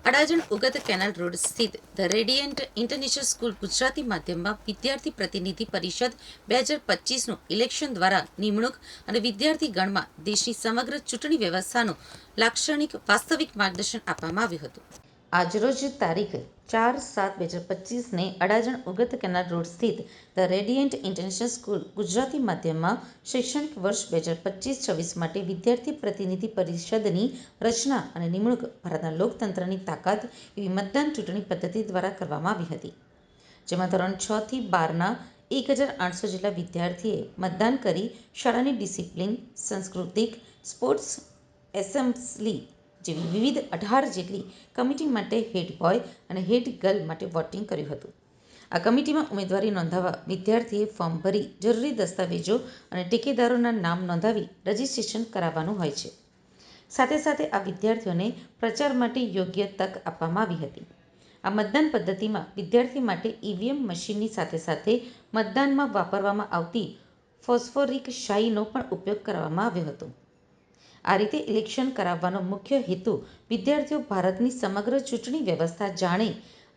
Adajan Ugat canal road સ્થિત the radiant international school Gujarati માધ્યમમાં વિદ્યાર્થી પ્રતિનિધિ પરિષદ 2025નું ઇલેક્શન દ્વારા નિમણૂક અને વિદ્યાર્થી ગણમાં દેશની સમગ્ર ચૂંટણી વ્યવસ્થાનું લાક્ષણિક વાસ્તવિક માર્ગદર્શન આપવામાં આવ્યું હતું. આજરોજ તારીખ 4/7/2025ને અડાજણ ઉગત કેનાલ રોડ સ્થિત the radiant international school Gujarati માધ્યમમાં શૈક્ષણિક વર્ષ 2025-26 માટે વિદ્યાર્થી પ્રતિનિધિ પરિષદની રચના અને નિમણૂક ભારતના લોકતંત્રની તાકાત એવી મતદાન ચૂંટણી પદ્ધતિ દ્વારા કરવામાં આવી હતી, જેમાં ધોરણ 6 થી 12ના 1800 જેટલા વિદ્યાર્થીએ મતદાન કરી શાળાની ડિસિપ્લિન, સાંસ્કૃતિક, સ્પોર્ટ્સ, એસેમ્બલી જેવી વિવિધ 18 જેટલી કમિટી માટે હેડ બોય અને હેડ ગર્લ માટે વોટિંગ કર્યું હતું. આ કમિટીમાં ઉમેદવારી નોંધાવવા વિદ્યાર્થીએ ફોર્મ ભરી જરૂરી દસ્તાવેજો અને ટેકેદારોના નામ નોંધાવી રજીસ્ટ્રેશન કરાવવાનું હોય છે. સાથે સાથે આ વિદ્યાર્થીઓને પ્રચાર માટે યોગ્ય તક આપવામાં આવી હતી. આ મતદાન પદ્ધતિમાં વિદ્યાર્થી માટે ઈવીએમ મશીનની સાથે સાથે મતદાનમાં વાપરવામાં આવતી ફોસ્ફોરિક શાહીનો પણ ઉપયોગ કરવામાં આવ્યો હતો. આ રીતે ઇલેક્શન કરાવવાનો મુખ્ય હેતુ વિદ્યાર્થીઓ ભારતની સમગ્ર ચૂંટણી વ્યવસ્થા જાણે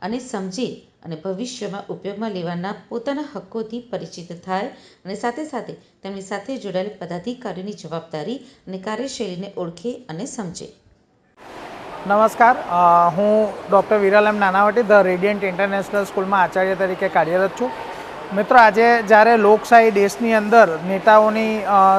અને સમજે અને ભવિષ્યમાં ઉપયોગમાં લેવાના પોતાના હક્કોથી પરિચિત થાય અને સાથે સાથે તેમની સાથે જોડાયેલ પદાધિકારીઓની જવાબદારી અને કાર્યશૈલીને ઓળખે અને સમજે. નમસ્કાર, હું doctor Viral M Nanavati the radiant international સ્કૂલમાં આચાર્ય તરીકે કાર્યરત છું. મિત્રો, આજે જ્યારે લોકશાહી દેશની અંદર નેતાઓની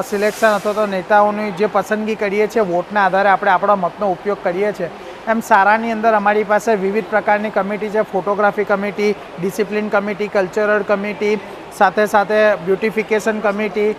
સિલેક્શન અથવા તો નેતાઓની જે પસંદગી કરીએ છીએ વોટના આધારે આપણે આપણા મતનો ઉપયોગ કરીએ છીએ, એમ શાળાની અંદર અમારી પાસે વિવિધ પ્રકારની કમિટી છે. Photography committee, discipline committee, cultural committee, સાથે સાથે બ્યુટિફિકેશન કમિટી,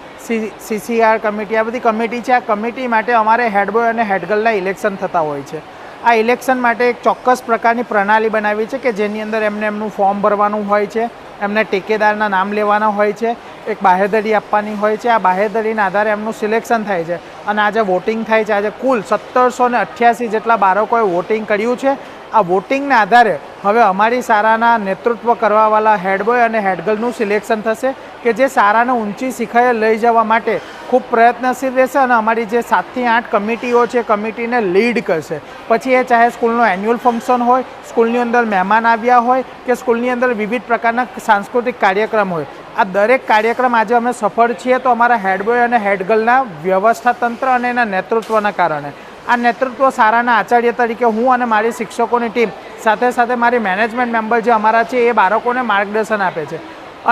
CCR કમિટી, આ બધી કમિટી છે. આ કમિટી માટે અમારે હેડબોય અને હેડગર્લના ઇલેક્શન થતા હોય છે. આ ઇલેક્શન માટે એક ચોક્કસ પ્રકારની પ્રણાલી બનાવી છે કે જેની અંદર એમને એમનું ફોર્મ ભરવાનું હોય છે, એમને ટેકેદારના નામ લેવાના હોય છે, એક બાહેધરી આપવાની હોય છે. આ બાહેધરીના આધારે એમનું સિલેક્શન થાય છે અને આજે વોટિંગ થાય છે. આજે કુલ 1788 જેટલા બાળકોએ વોટિંગ કર્યું છે. આ વોટિંગના આધારે હવે અમારી શાળાના નેતૃત્વ કરવાવાળા હેડબોય અને હેડગર્લનું સિલેક્શન થશે કે જે શાળાને ઊંચી શિખરે લઈ જવા માટે ખૂબ પ્રયત્નશીલ રહેશે અને અમારી જે 7 થી 8 કમિટીઓ છે કમિટીને લીડ કરશે. પછી એ ચાહે સ્કૂલનો એન્યુઅલ ફંક્શન હોય, સ્કૂલની અંદર મહેમાન આવ્યા હોય કે સ્કૂલની અંદર વિવિધ પ્રકારના સાંસ્કૃતિક કાર્યક્રમ હોય, આ દરેક કાર્યક્રમ આજે અમે સફળ છીએ તો અમારા હેડબોય અને હેડગર્લના વ્યવસ્થા તંત્ર અને એના નેતૃત્વના કારણે. આ નેતૃત્વ શાળાના આચાર્ય તરીકે હું અને મારી શિક્ષકોની ટીમ સાથે સાથે મારી મેનેજમેન્ટ મેમ્બર જે અમારા છે એ બાળકોને માર્ગદર્શન આપે છે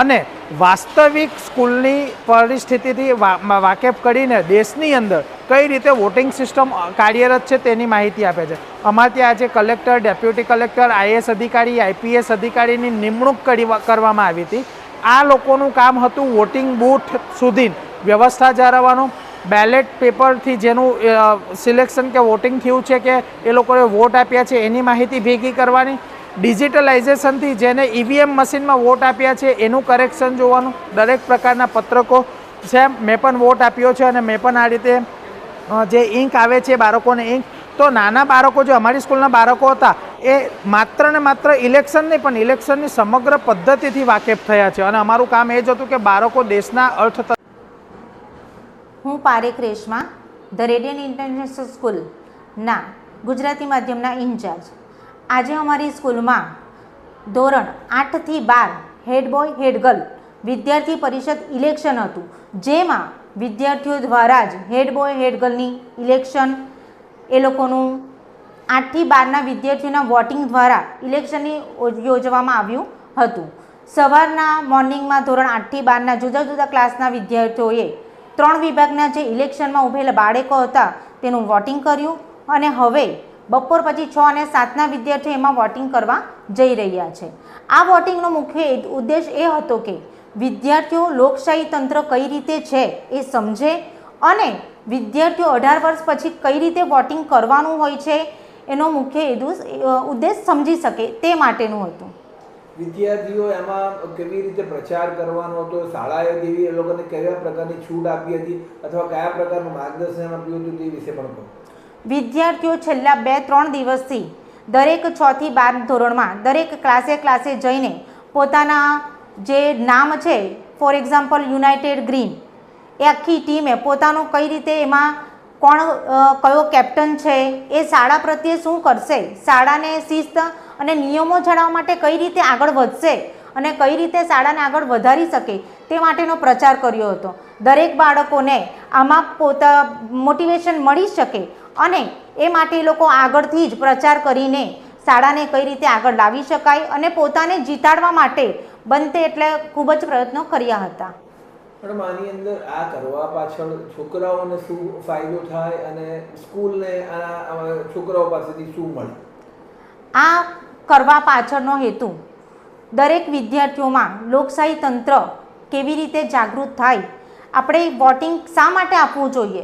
અને વાસ્તવિક સ્કૂલની પરિસ્થિતિથી વાકેફ કરીને દેશની અંદર કઈ રીતે વોટિંગ સિસ્ટમ કાર્યરત છે તેની માહિતી આપે છે. અમારે ત્યાં આજે કલેક્ટર, ડેપ્યુટી કલેક્ટર, IAS અધિકારી, IPS અધિકારીની નિમણૂક કરવામાં આવી હતી. આ લોકોનું કામ હતું વોટિંગ બૂથ સુધી વ્યવસ્થા જાળવવાનું, બેલેટ પેપરથી જેનું સિલેક્શન કે વોટિંગ થયું છે કે એ લોકોએ વોટ આપ્યા છે એની માહિતી ભેગી કરવાની, ડિજિટલાઇઝેશનથી જેને EVM મશીનમાં વોટ આપ્યા છે એનું કરેક્શન જોવાનું, દરેક પ્રકારના પત્રકો છે. મેં પણ વોટ આપ્યો છે અને મેં પણ આ રીતે જે ઇંક આવે છે બાળકોને ઇંક, તો નાના બાળકો જે અમારી સ્કૂલના બાળકો હતા એ માત્ર ને માત્ર ઇલેક્શન નહીં પણ ઇલેક્શનની સમગ્ર પદ્ધતિથી વાકેફ થયા છે અને અમારું કામ એ જ હતું કે બાળકો દેશના અર્થતંત્ર. હું Parekh Reshma, the radiant international સ્કૂલના ગુજરાતી માધ્યમના ઇન્ચાર્જ. આજે અમારી સ્કૂલમાં ધોરણ 8 થી 12 હેડ બોય હેડ ગર્લ વિદ્યાર્થી પરિષદ ઇલેક્શન હતું, જેમાં વિદ્યાર્થીઓ દ્વારા જ હેડ બોય હેડ ગર્લની ઇલેક્શન એ લોકોનું 8 થી 12ના વિદ્યાર્થીઓના વોટિંગ દ્વારા ઇલેક્શનની યોજવામાં આવ્યું હતું. સવારના મોર્નિંગમાં ધોરણ 8 થી 12ના જુદા જુદા ક્લાસના વિદ્યાર્થીઓએ 3 વિભાગના જે ઇલેક્શનમાં ઉભેલા બાળકો હતા તેનું વોટિંગ કર્યું અને હવે બપોર પછી 6 અને 7ના વિદ્યાર્થીઓ એમાં વોટિંગ કરવા જઈ રહ્યા છે. આ વોટિંગનો મુખ્ય ઉદ્દેશ એ હતો કે વિદ્યાર્થીઓ લોકશાહી તંત્ર કઈ રીતે છે એ સમજે અને વિદ્યાર્થીઓ 18 વર્ષ પછી કઈ રીતે વોટિંગ કરવાનું હોય છે એનો મુખ્ય ઉદ્દેશ સમજી શકે તે માટેનું હતું. વિદ્યાર્થીઓ એમાં કેવી રીતે પ્રચાર કરવાનો હતો, શાળાએ કેવી એ લોકોને કયા પ્રકારની છૂટ આપી હતી અથવા કયા પ્રકારનું માર્ગદર્શન આપ્યું હતું તે વિશે પણ કહો. વિદ્યાર્થીઓ છેલ્લા 2-3 દિવસથી દરેક 6 થી 12 ધોરણમાં દરેક ક્લાસે જઈને પોતાના જે નામ છે, ફોર એક્ઝામ્પલ યુનાઇટેડ ગ્રીન, એ આખી ટીમે પોતાનું કઈ રીતે એમાં કયો કેપ્ટન છે, એ શાળા પ્રત્યે શું કરશે, શાળાને શિસ્ત અને નિયમો જાળવવા માટે કઈ રીતે આગળ વધશે અને કઈ રીતે શાળાને આગળ વધારી શકે તે માટેનો પ્રચાર કર્યો હતો. દરેક બાળકોને આમાં મોટિવેશન મળી શકે અને એ માટે એ લોકો આગળથી જ પ્રચાર કરીને શાળાને કઈ રીતે આગળ લાવી શકાય અને પોતાને જીતાડવા માટે બનતે એટલે ખૂબ જ પ્રયત્નો કર્યા હતા. મેડમ, આની અંદર આ કરવા પાછળ છોકરાઓને શું ફાયદો થાય અને સ્કૂલને આ છોકરાઓ પાસેથી શું મળે? આ કરવા પાછળનો હેતુ દરેક વિદ્યાર્થીઓમાં લોકશાહી તંત્ર કેવી રીતે જાગૃત થાય, આપણે વોટિંગ શા માટે આપવું જોઈએ,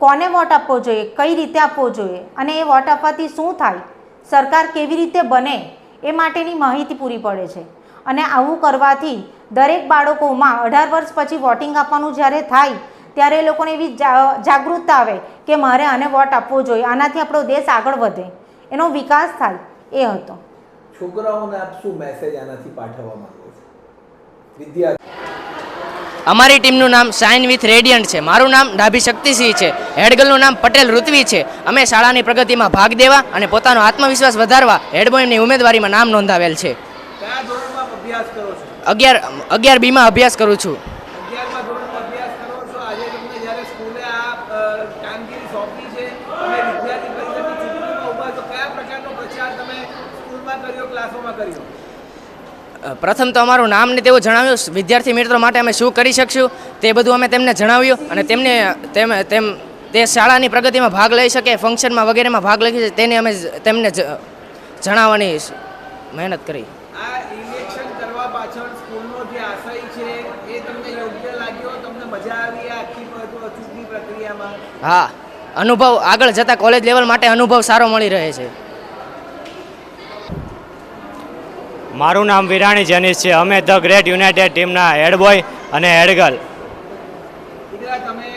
કોને વોટ આપવો જોઈએ, કઈ રીતે આપવો જોઈએ અને એ વોટ આપવાથી શું થાય, સરકાર કેવી રીતે બને એ માટેની માહિતી પૂરી પડે છે. અને આવું કરવાથી દરેક બાળકોમાં 18 વર્ષ પછી વોટિંગ આપવાનું જ્યારે થાય ત્યારે એ લોકોને એવી જાગૃતતા આવે કે મારે આને વોટ આપવો જોઈએ, આનાથી આપણો દેશ આગળ વધે, એનો વિકાસ થાય, એ હતો. છોકરાઓને આપ શું મેસેજ આનાથી પાઠવવા માંગો છો? વિદ્યાર્થી અમારી ટીમનું નામ શાઇન વિથ રેડિયન્ટ છે. મારું નામ ડાભી શક્તિસિંહ છે. હેડગર્લનું નામ પટેલ ઋત્વી છે. અમે શાળાની પ્રગતિમાં ભાગ દેવા અને પોતાનો આત્મવિશ્વાસ વધારવા હેડબોયની ઉમેદવારીમાં નામ નોંધાવેલ છે. કયા ધોરણમાં અભ્યાસ કરો છો? 11 બીમાં અભ્યાસ કરું છું. 11મા ધોરણમાં અભ્યાસ કરો છો. આજે તમને જ્યારે સ્કૂલે આ કામગીરી સોંપી છે, તમે વિદ્યાર્થી પરિષદની ચૂંટણીમાં ઊભા છો, કયા પ્રકારનો પ્રચાર તમે સ્કૂલમાં કર્યો, ક્લાસોમાં કર્યો? પ્રથમ તો અમારું નામ ને તેવું જણાવ્યું, વિદ્યાર્થી મિત્રો માટે અમે શું કરી શકશું તે બધું અમે તેમને જણાવ્યું અને તે શાળાની પ્રગતિમાં ભાગ લઈ શકે, ફંક્શનમાં વગેરેમાં ભાગ લઈ શકે તેને અમે તેમને જણાવવાની મહેનત કરી. આ ઇલેક્શન કરવા પાછળ સ્કૂલનો જે આશય છે એ તમને યોગ્ય લાગ્યો? તમને મજા આવી આ આખી ચૂંટણી પ્રક્રિયામાં? હા, અનુભવ આગળ જતા કોલેજ લેવલ માટે અનુભવ સારો મળી રહે છે. મારું નામ વિરાણી જનીશ છે. અમે ધ ગ્રેટ યુનાઇટેડ ટીમના હેડબોય અને હેડગર્લ. દીકરા, તમે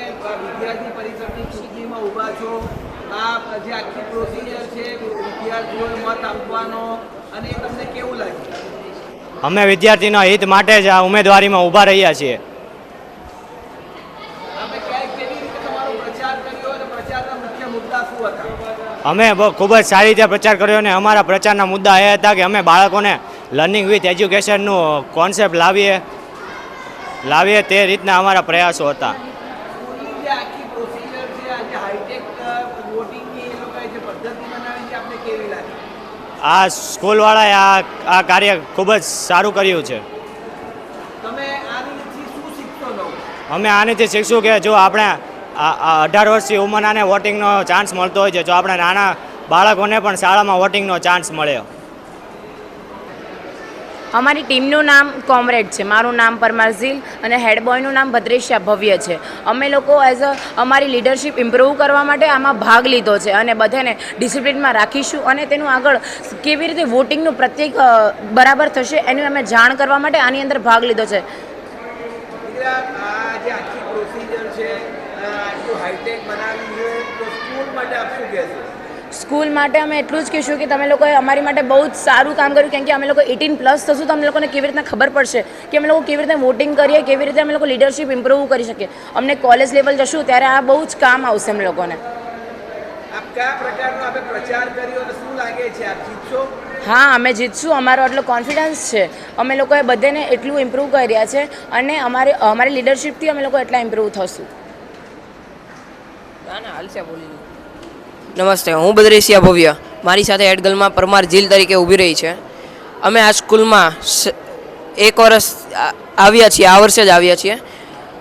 વિદ્યાર્થી પરિષદની ચૂંટણીમાં ઊભા છો. આ જે આખી પ્રોસિજર છે વિદ્યાર્થીઓએ મત આપવાનો, અને એ તમને કેવું લાગ્યું? અમે વિદ્યાર્થીના હિત માટે જ આ ઉમેદવારીમાં ઊભા રહ્યા છીએ. આપણે કેવી રીતે તમારો પ્રચાર કર્યો અને પ્રચારના મુખ્ય મુદ્દા શું હતા? અમે ખૂબ જ સારી રીતે પ્રચાર કર્યો અને અમારા પ્રચારના મુદ્દા એ હતા કે અમે બાળકોને લર્નિંગ વિથ એજ્યુકેશનનું કોન્સેપ્ટ લાવીએ તે રીતના અમારા પ્રયાસો હતા. સ્કૂલની જે આખી પ્રોસિજર છે, આજે હાઈટેક વોટિંગની એ લોકોએ જે પદ્ધતિ બનાવી છે, આપને કેવી લાગી? આ સ્કૂલવાળાએ આ કાર્ય ખૂબ જ સારું કર્યું છે. તમે આનીથી શું શીખતો નવો? અમે આનીથી શીખશું કે જો આપણે 18 વર્ષથી ઉંમરનાને વોટિંગનો ચાન્સ મળતો હોય છે, જો આપણે નાના બાળકોને પણ શાળામાં વોટિંગનો ચાન્સ મળે. અમારી ટીમનું નામ કોમરેડ છે. મારું નામ પરમાર ઝીલ અને હેડબોયનું નામ ભદ્રેશિયા ભવ્ય છે. અમે લોકો એઝ અમારી લીડરશિપ ઇમ્પ્રૂવ કરવા માટે આમાં ભાગ લીધો છે અને બધાને ડિસિપ્લિનમાં રાખીશું અને તેનું આગળ કેવી રીતે વોટિંગનું પ્રત્યેક બરાબર થશે એની અમે જાણ કરવા માટે આની અંદર ભાગ લીધો છે. આ જે આખી પ્રોસિજર છે આટલું હાઈટેક બનાવી છે, તો સ્કૂલ માટે આપ શું કહેશો? સ્કૂલ માટે અમે એટલું જ કહીશું કે તમે લોકોએ અમારી માટે બહુ જ સારું કામ કર્યું, કેમ કે અમે લોકો 18+ થશું તો અમને લોકોને કેવી રીતના ખબર પડશે કે અમે લોકો કેવી રીતે વોટિંગ કરીએ, કેવી રીતે અમે લોકો લીડરશિપ ઇમ્પ્રૂવ કરી શકીએ. અમને કોલેજ લેવલ જશું ત્યારે આ બહુ જ કામ આવશે અમને લોકોને. આપ કયા પ્રકારનો આપણે પ્રચાર કર્યો અને શું લાગે છે, આપ જીતશો? હા, અમે જીતશું. અમારો એટલો કોન્ફિડન્સ છે. અમે લોકોએ બધાને એટલું ઇમ્પ્રૂવ કર્યા છે અને અમારી લીડરશિપથી અમે લોકો એટલા ઇમ્પ્રૂવ થશું. નમસ્તે, હું ભદ્રેશિયા ભવ્ય. મારી સાથે હેડગર્લમાં પરમાર ઝીલ તરીકે ઊભી રહી છે. અમે આ સ્કૂલમાં 1 વર્ષ આવ્યા છીએ, આ વર્ષે જ આવ્યા છીએ.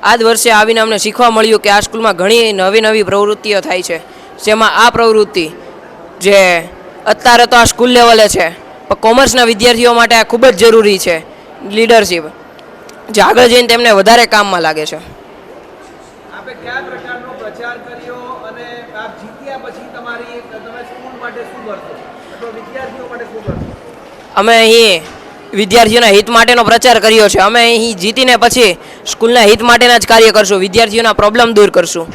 આ જ વર્ષે આવીને અમને શીખવા મળ્યું કે આ સ્કૂલમાં ઘણી નવી પ્રવૃત્તિઓ થાય છે, જેમાં આ પ્રવૃત્તિ જે અત્યારે તો આ સ્કૂલ લેવલે છે પણ કોમર્સના વિદ્યાર્થીઓ માટે આ ખૂબ જ જરૂરી છે, લીડરશિપ જે આગળ જઈને તેમને વધારે કામમાં લાગે છે. આપણે કયા પ્રકારનો પ્રચાર કર્યો અને આપ જીત્યા પછી તમે સ્કૂલ માટે શું કરશો અથવા વિદ્યાર્થીઓ માટે શું કરશો? અમે અહીં વિદ્યાર્થીઓના હિત માટેનો પ્રચાર કર્યો છે. અમે અહીં જીતીને પછી સ્કૂલના હિત માટેના જ કાર્ય કરશું, વિદ્યાર્થીઓના પ્રોબ્લેમ દૂર કરશું.